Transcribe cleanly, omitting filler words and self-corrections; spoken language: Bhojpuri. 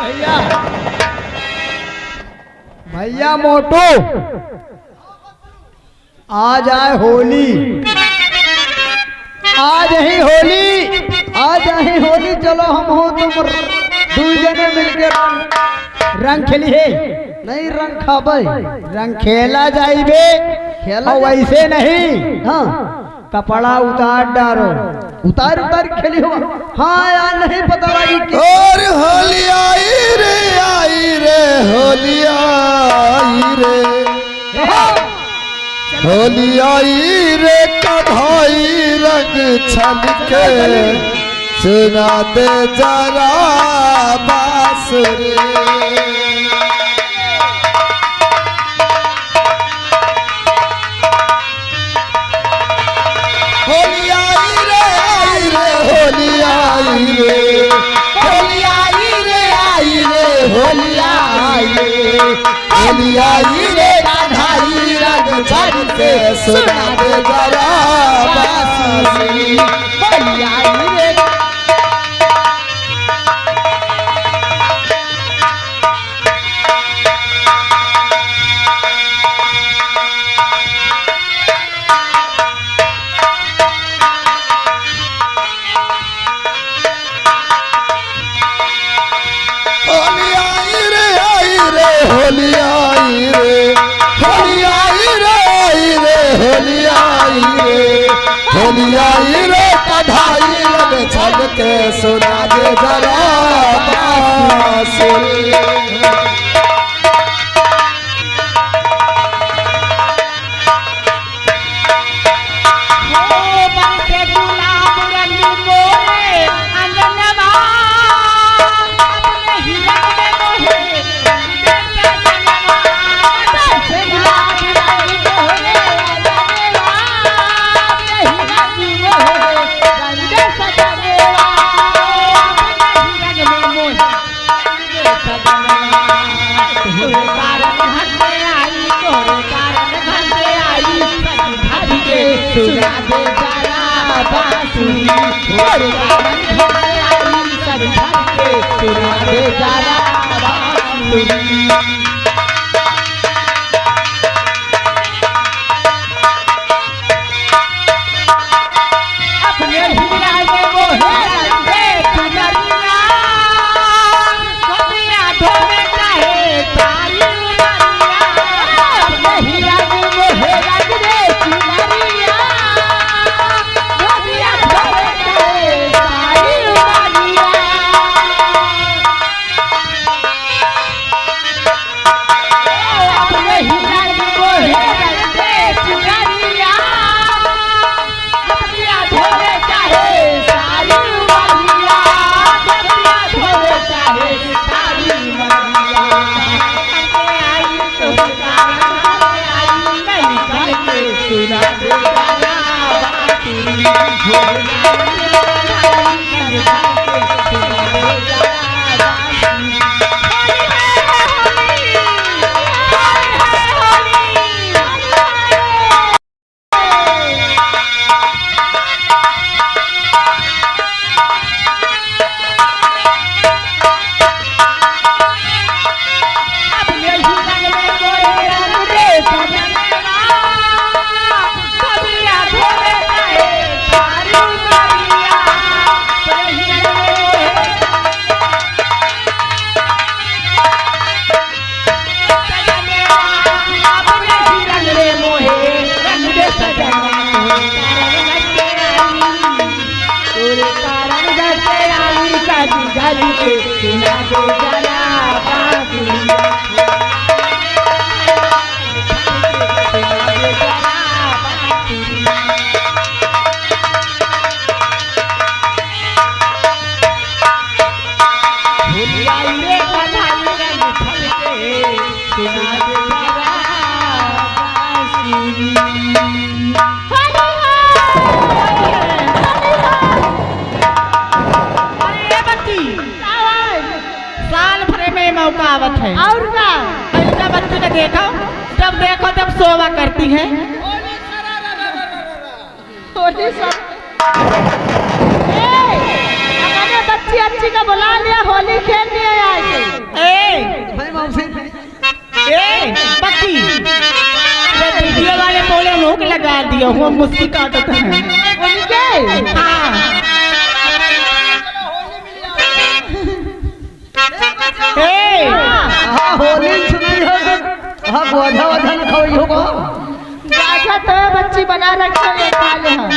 भैया भैया मोटू आज आए होली, आज ही होली, आज ही होली। चलो हम हो तुम दू जने मिलकर रंग खेलिए। नहीं रंग खाबे, रंग खेला जाइबे, खेला वैसे नहीं। हाँ कपड़ा उतार डालो, उतार उतार खेली हो। हाँ यार नहीं पता लगी कि और होली आई रे होली आई रे, होली आई रे कढ़ाई रंग छलके सुना दे जरा बांसुरी। होली आई रे होली आई रे, होली आई रे होली आई रे, होली आई रे कढ़ाई रंग छलके सुना दे जरा बांसुरी। होली आई रे होली आई रे, होली आई रे होली आई रे, होली आई रे कढ़ाई रंग छलके सुना दे जरा बांसुरी। सुना दे जरा बांसुरी, सुना दे जरा बांसुरी। अपने हिला में मोहे रंगे चुनरिया, कबिया ढोले चाहे सारी उमरिया। अपने हिला में मोहे रंगे चुनरिया, कबिया ढोले चाहे सारी उमरिया। अपने हिला में मोहे रंगे चुनरिया, कबिया ढोले चाहे सारी उमरिया, कबिया ढोले चाहे सारी उमरिया। आई तो आई नहीं करके सुना दे जरा बांसुरी। मौकावत है और क्या ऐसा बच्चों ने देखो, जब देखो तब सोवा करती है। होली सब अपने बच्ची अच्छी का बुला लिया, होली खेलने आए थे। दिया वो मुस्की काटते हैं। उनके हाँ ए हाँ होली सुनाई हो हाँ बोझा वोझा न खाई होगा गाजा तो बच्ची बना रखे खा ले हम